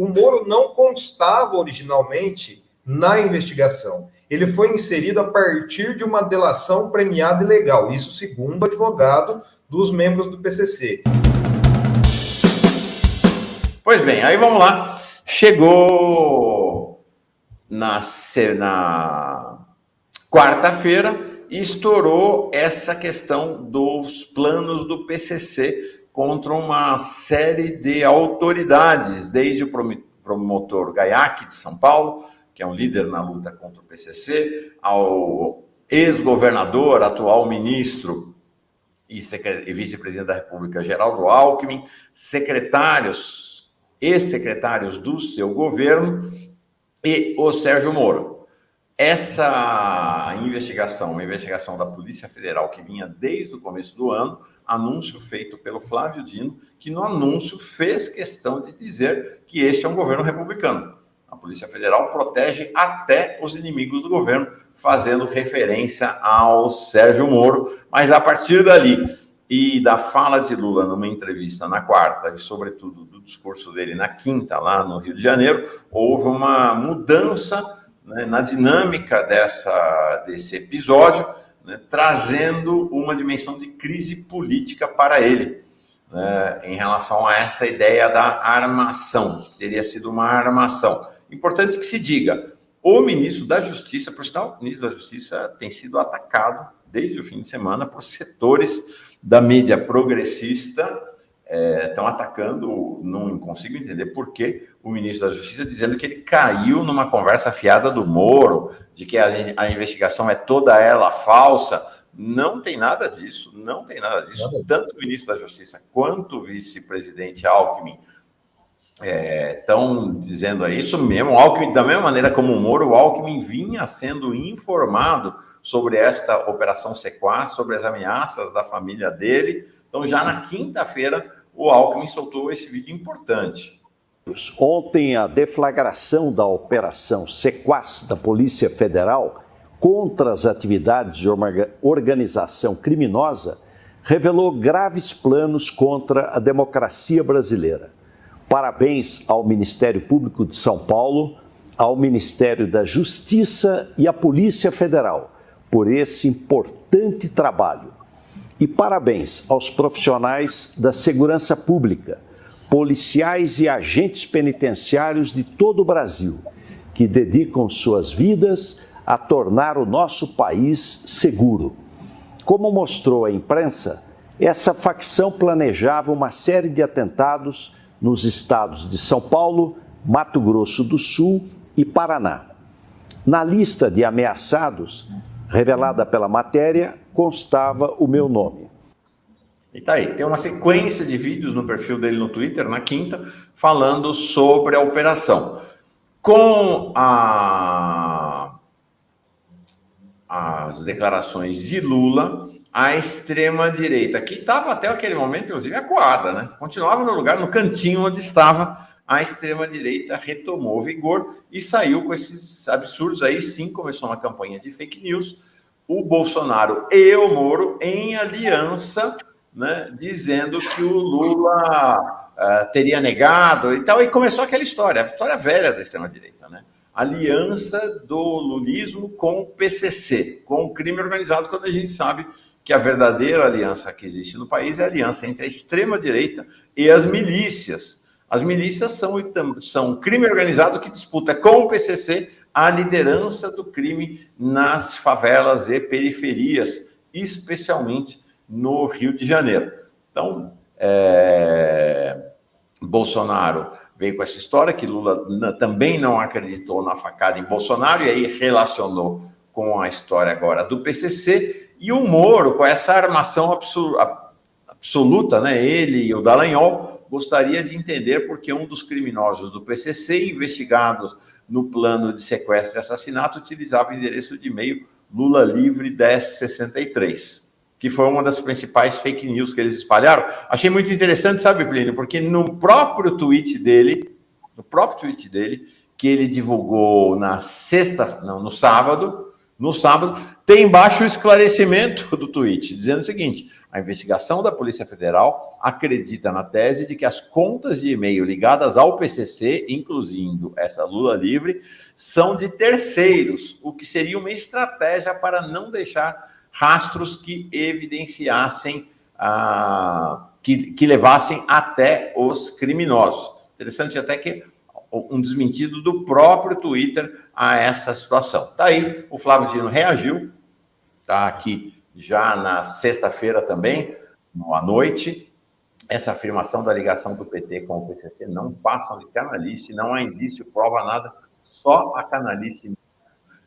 o Moro não constava originalmente na investigação. Ele foi inserido a partir de uma delação premiada e legal, isso segundo o advogado dos membros do PCC. Pois bem, aí vamos lá. Chegou na quarta-feira e estourou essa questão dos planos do PCC contra uma série de autoridades, desde o promotor Gaiac, de São Paulo, que é um líder na luta contra o PCC, ao ex-governador, atual ministro e vice-presidente da República, Geraldo Alckmin, ex-secretários do seu governo e o Sérgio Moro. Essa investigação, uma investigação da Polícia Federal que vinha desde o começo do ano, anúncio feito pelo Flávio Dino, que no anúncio fez questão de dizer que este é um governo republicano. A Polícia Federal protege até os inimigos do governo, fazendo referência ao Sérgio Moro, mas a partir dali e da fala de Lula numa entrevista na quarta, e sobretudo do discurso dele na quinta, lá no Rio de Janeiro, houve uma mudança, né, na dinâmica desse episódio, né, trazendo uma dimensão de crise política para ele, né, em relação a essa ideia da armação, que teria sido uma armação. Importante que se diga, o ministro da Justiça, por sinal, o ministro da Justiça tem sido atacado desde o fim de semana por setores da mídia progressista, estão atacando, não consigo entender por que o ministro da Justiça dizendo que ele caiu numa conversa fiada do Moro, de que a investigação é toda ela falsa. Não tem nada disso, não tem nada disso. Tanto o ministro da Justiça quanto o vice-presidente Alckmin estão dizendo isso mesmo. O Alckmin, da mesma maneira como o Moro, o Alckmin vinha sendo informado sobre esta operação sequestro, sobre as ameaças da família dele. Então, já na quinta-feira, o Alckmin soltou esse vídeo importante. Ontem, a deflagração da operação sequestro da Polícia Federal contra as atividades de uma organização criminosa revelou graves planos contra a democracia brasileira. Parabéns ao Ministério Público de São Paulo, ao Ministério da Justiça e à Polícia Federal por esse importante trabalho. E parabéns aos profissionais da segurança pública, policiais e agentes penitenciários de todo o Brasil, que dedicam suas vidas a tornar o nosso país seguro. Como mostrou a imprensa, essa facção planejava uma série de atentados nos estados de São Paulo, Mato Grosso do Sul e Paraná. Na lista de ameaçados, revelada pela matéria, constava o meu nome. E tá aí, tem uma sequência de vídeos no perfil dele no Twitter, na quinta, falando sobre a operação. Com as declarações de Lula, a extrema-direita, que estava até aquele momento, inclusive, acuada, né? Continuava no lugar, no cantinho onde estava, a extrema-direita retomou vigor e saiu com esses absurdos. Aí sim começou uma campanha de fake news, o Bolsonaro e o Moro em aliança, né, dizendo que o Lula teria negado e tal, e começou aquela história, a história velha da extrema-direita, né? Aliança do lulismo com o PCC, com o crime organizado, quando a gente sabe que a verdadeira aliança que existe no país é a aliança entre a extrema-direita e as milícias. As milícias são crime organizado que disputa com o PCC a liderança do crime nas favelas e periferias, especialmente no Rio de Janeiro. Então, Bolsonaro veio com essa história que Lula também não acreditou na facada em Bolsonaro, e aí relacionou com a história agora do PCC, e o Moro, com essa armação absoluta, né? Ele e o Dallagnol gostaria de entender por que um dos criminosos do PCC, investigados no plano de sequestro e assassinato, utilizava o endereço de e-mail Lula Livre 1063, que foi uma das principais fake news que eles espalharam. Achei muito interessante, sabe, Plínio? Porque no próprio tweet dele, que ele divulgou no sábado, tem embaixo o esclarecimento do tweet, dizendo o seguinte: A investigação da Polícia Federal acredita na tese de que as contas de e-mail ligadas ao PCC, incluindo essa Lula Livre, são de terceiros, o que seria uma estratégia para não deixar rastros que evidenciassem, que levassem até os criminosos. Interessante até que um desmentido do próprio Twitter a essa situação. Daí, o Flávio Dino reagiu, está aqui já na sexta-feira também, à noite. Essa afirmação da ligação do PT com o PCC não passam de canalice, não há indício, prova nada, só a canalice.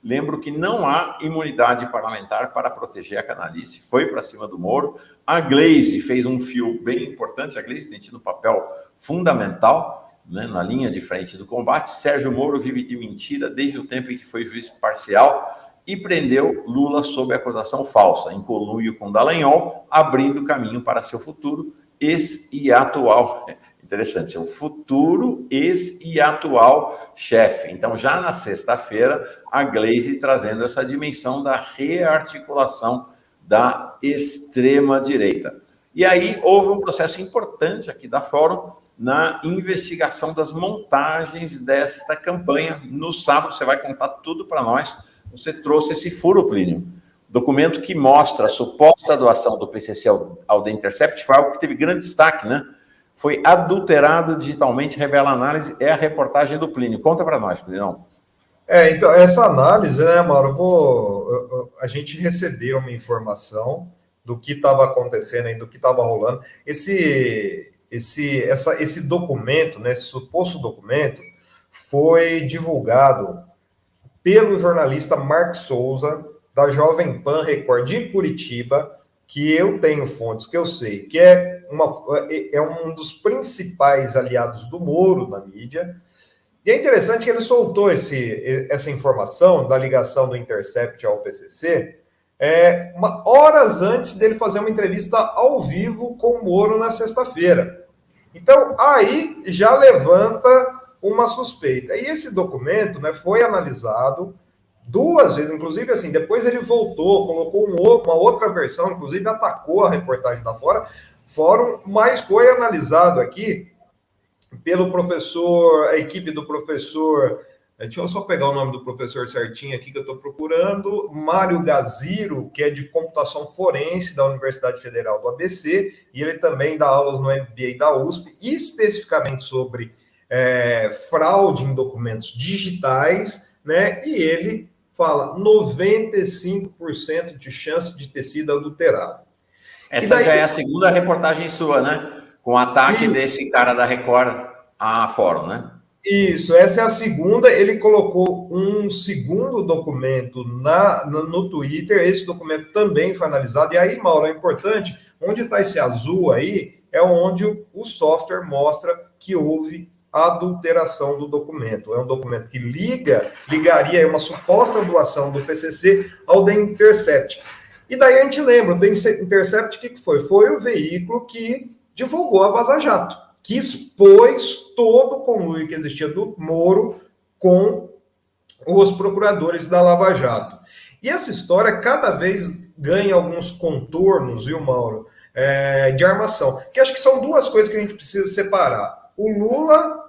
Lembro que não há imunidade parlamentar para proteger a canalice. Foi para cima do Moro. A Gleisi fez um fio bem importante. A Gleisi tem tido um papel fundamental, né, na linha de frente do combate. Sérgio Moro vive de mentira desde o tempo em que foi juiz parcial e prendeu Lula sob acusação falsa, em conluio com Dallagnol, abrindo caminho para seu futuro ex e atual. Interessante, o futuro ex e atual chefe. Então, já na sexta-feira, a Gleisi trazendo essa dimensão da rearticulação da extrema-direita. E aí houve um processo importante aqui da Fórum na investigação das montagens desta campanha. No sábado, você vai contar tudo para nós. Você trouxe esse furo, Plínio. Documento que mostra a suposta doação do PCC ao The Intercept, foi algo que teve grande destaque, né? Foi adulterado digitalmente, revela a análise, é a reportagem do Plínio. Conta para nós, Plínio. Então, essa análise, né, Mauro, a gente recebeu uma informação do que estava acontecendo e do que estava rolando. Esse documento, né, esse suposto documento, foi divulgado pelo jornalista Mark Souza, da Jovem Pan Record de Curitiba, que eu tenho fontes que eu sei, que é um dos principais aliados do Moro na mídia. E é interessante que ele soltou essa informação da ligação do Intercept ao PCC horas antes dele fazer uma entrevista ao vivo com o Moro na sexta-feira. Então, aí já levanta uma suspeita. E esse documento, né, foi analisado duas vezes, inclusive, assim, depois ele voltou, colocou uma outra versão, inclusive atacou a reportagem da Fórum, mas foi analisado aqui pelo professor, a equipe do professor, deixa eu só pegar o nome do professor certinho aqui que eu estou procurando, Mário Gaziro, que é de computação forense da Universidade Federal do ABC, e ele também dá aulas no MBA da USP, especificamente sobre fraude em documentos digitais, né? E ele fala 95% de chance de ter sido adulterado. Essa já é a segunda reportagem sua, né? Com o ataque desse cara da Record à Fórum, né? Isso, essa é a segunda. Ele colocou um segundo documento no Twitter. Esse documento também foi analisado. E aí, Mauro, é importante, onde está esse azul aí, é onde o software mostra que houve adulteração do documento. É um documento que ligaria uma suposta doação do PCC ao The Intercept. E daí a gente lembra, o The Intercept, o que foi? Foi o veículo que divulgou a Vaza Jato, que expôs todo o conluio que existia do Moro com os procuradores da Lava Jato. E essa história cada vez ganha alguns contornos, viu, Mauro, de armação. Que acho que são duas coisas que a gente precisa separar. O Lula,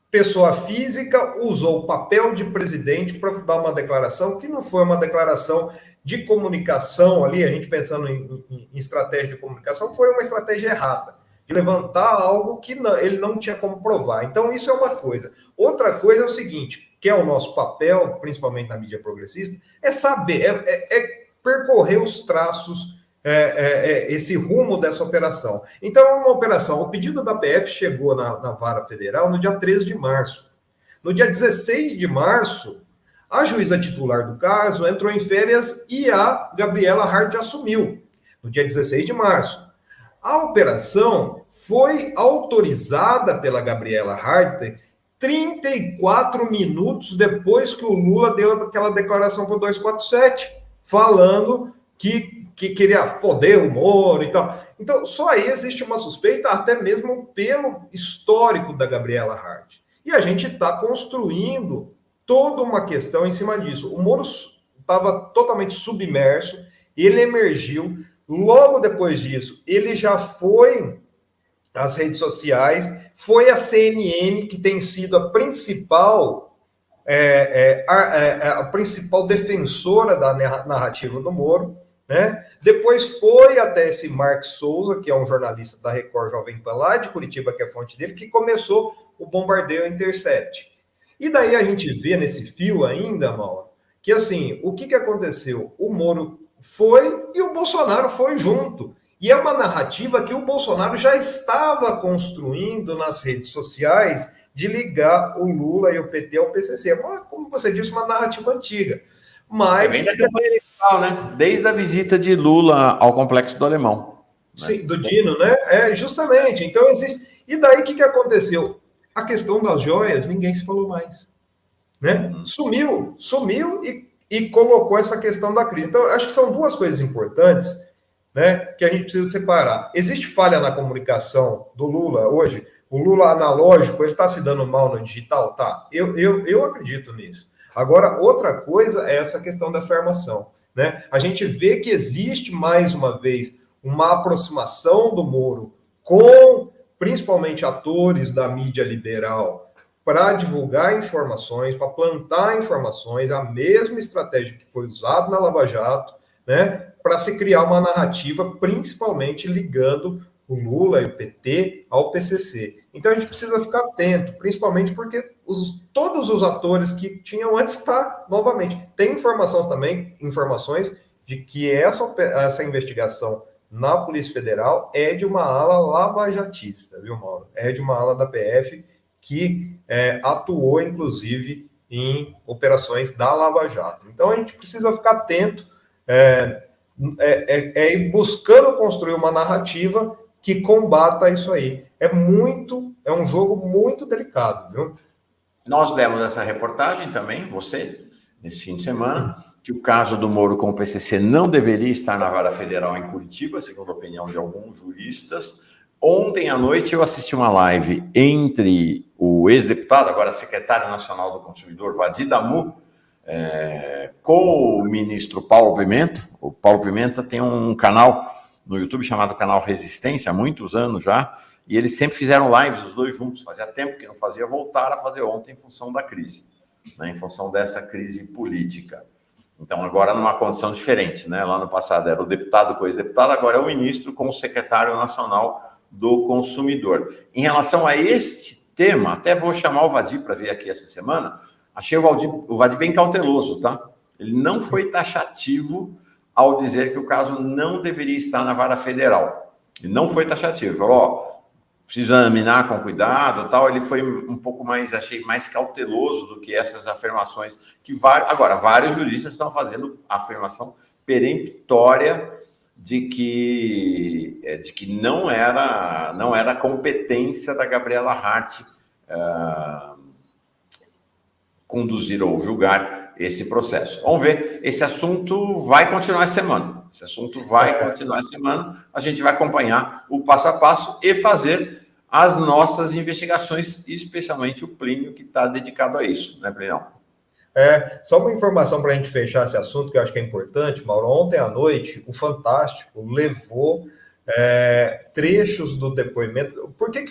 pessoa física, usou o papel de presidente para dar uma declaração que não foi uma declaração de comunicação ali, a gente pensando em estratégia de comunicação, foi uma estratégia errada, de levantar algo que ele não tinha como provar. Então, isso é uma coisa. Outra coisa é o seguinte, que é o nosso papel, principalmente na mídia progressista, é saber, percorrer os traços, esse rumo dessa operação. Então, é uma operação, o pedido da PF chegou na Vara Federal no dia 13 de março. No dia 16 de março, a juíza titular do caso entrou em férias e a Gabriela Hart assumiu, no dia 16 de março. A operação foi autorizada pela Gabriela Hart 34 minutos depois que o Lula deu aquela declaração para o 247, falando que queria foder o Moro e tal. Então, só aí existe uma suspeita, até mesmo pelo histórico da Gabriela Hart. E a gente está construindo toda uma questão em cima disso. O Moro estava totalmente submerso, ele emergiu, Logo depois disso, ele já foi às redes sociais, foi a CNN, que tem sido a principal a principal defensora da narrativa do Moro, né? Depois foi até esse Mark Souza, que é um jornalista da Record Jovem Pan, lá de Curitiba, que é a fonte dele, que começou o bombardeio ao Intercept. E daí a gente vê nesse fio ainda, Mauro, que assim, o que aconteceu? O Moro foi e o Bolsonaro foi junto. E é uma narrativa que o Bolsonaro já estava construindo nas redes sociais de ligar o Lula e o PT ao PCC. Mas, como você disse, uma narrativa antiga. Mas vem da campanha eleitoral, né? Desde a visita de Lula ao Complexo do Alemão. Sim, do Dino, né? Justamente. Então, existe... E daí, o que aconteceu? A questão das joias, ninguém se falou mais. Né? Sumiu e colocou essa questão da crise. Então, acho que são duas coisas importantes, né, que a gente precisa separar. Existe falha na comunicação do Lula hoje? O Lula analógico, ele está se dando mal no digital? Tá, eu acredito nisso. Agora, outra coisa é essa questão dessa armação. Né? A gente vê que existe, mais uma vez, uma aproximação do Moro com, principalmente, atores da mídia liberal para divulgar informações, para plantar informações, a mesma estratégia que foi usada na Lava Jato, né? Para se criar uma narrativa, principalmente ligando o Lula e o PT ao PCC. Então a gente precisa ficar atento, principalmente porque todos os atores que tinham antes novamente. Tem informações de que essa investigação na Polícia Federal é de uma ala lavajatista, viu, Mauro? É de uma ala da PF que atuou, inclusive, em operações da Lava Jato. Então a gente precisa ficar atento, ir buscando construir uma narrativa que combata isso aí. É um jogo muito delicado, viu? Nós demos essa reportagem também, você, nesse fim de semana, que o caso do Moro com o PCC não deveria estar na Vara Federal em Curitiba, segundo a opinião de alguns juristas. Ontem à noite eu assisti uma live entre o ex-deputado, agora secretário nacional do consumidor, Vadi Damu, com o ministro Paulo Pimenta. O Paulo Pimenta tem um canal no YouTube chamado Canal Resistência, há muitos anos já, e eles sempre fizeram lives, os dois juntos, fazia tempo que não fazia, voltaram a fazer ontem em função da crise, né, em função dessa crise política. Então, agora numa condição diferente, né? Lá no passado era o deputado com o ex-deputado, agora é o ministro com o secretário nacional do consumidor. Em relação a este tema, até vou chamar o Vadi para vir aqui essa semana, achei o Vadi bem cauteloso, tá? Ele não foi taxativo ao dizer que o caso não deveria estar na Vara Federal. Ele não foi taxativo, ele falou, precisa examinar com cuidado, tal. Ele foi um pouco mais, achei mais cauteloso do que essas afirmações que agora vários juristas estão fazendo a afirmação peremptória de que não era competência da Gabriela Hart conduzir ou julgar esse processo. Vamos ver, esse assunto vai continuar essa semana. A gente vai acompanhar o passo a passo e fazer as nossas investigações, especialmente o Plínio, que está dedicado a isso, né, Plínio? Só uma informação para a gente fechar esse assunto, que eu acho que é importante, Mauro. Ontem à noite, o Fantástico levou trechos do depoimento. Por que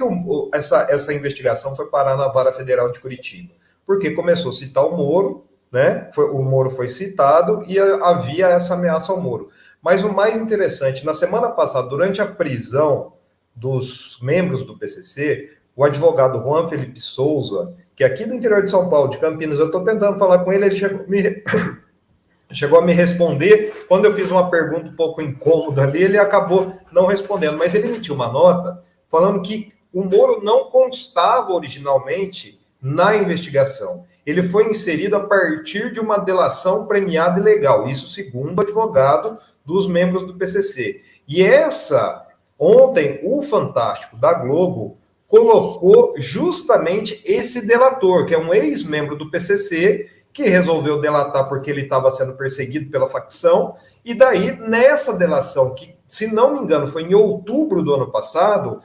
essa investigação foi parar na Vara Federal de Curitiba? Porque começou a citar o Moro, né? O Moro foi citado e havia essa ameaça ao Moro. Mas o mais interessante, na semana passada, durante a prisão dos membros do PCC, o advogado Juan Felipe Souza, que é aqui do interior de São Paulo, de Campinas, eu estou tentando falar com ele, ele chegou a me responder. Quando eu fiz uma pergunta um pouco incômoda ali, ele acabou não respondendo, mas ele emitiu uma nota falando que o Moro não constava originalmente na investigação. Ele foi inserido a partir de uma delação premiada e legal, isso segundo o advogado dos membros do PCC. E ontem, o Fantástico da Globo colocou justamente esse delator, que é um ex-membro do PCC, que resolveu delatar porque ele estava sendo perseguido pela facção, e daí, nessa delação, que, se não me engano, foi em outubro do ano passado,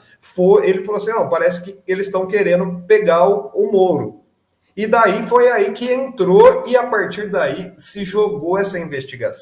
ele falou assim, não, parece que eles estão querendo pegar o Moro. E daí foi aí que entrou, e a partir daí se jogou essa investigação.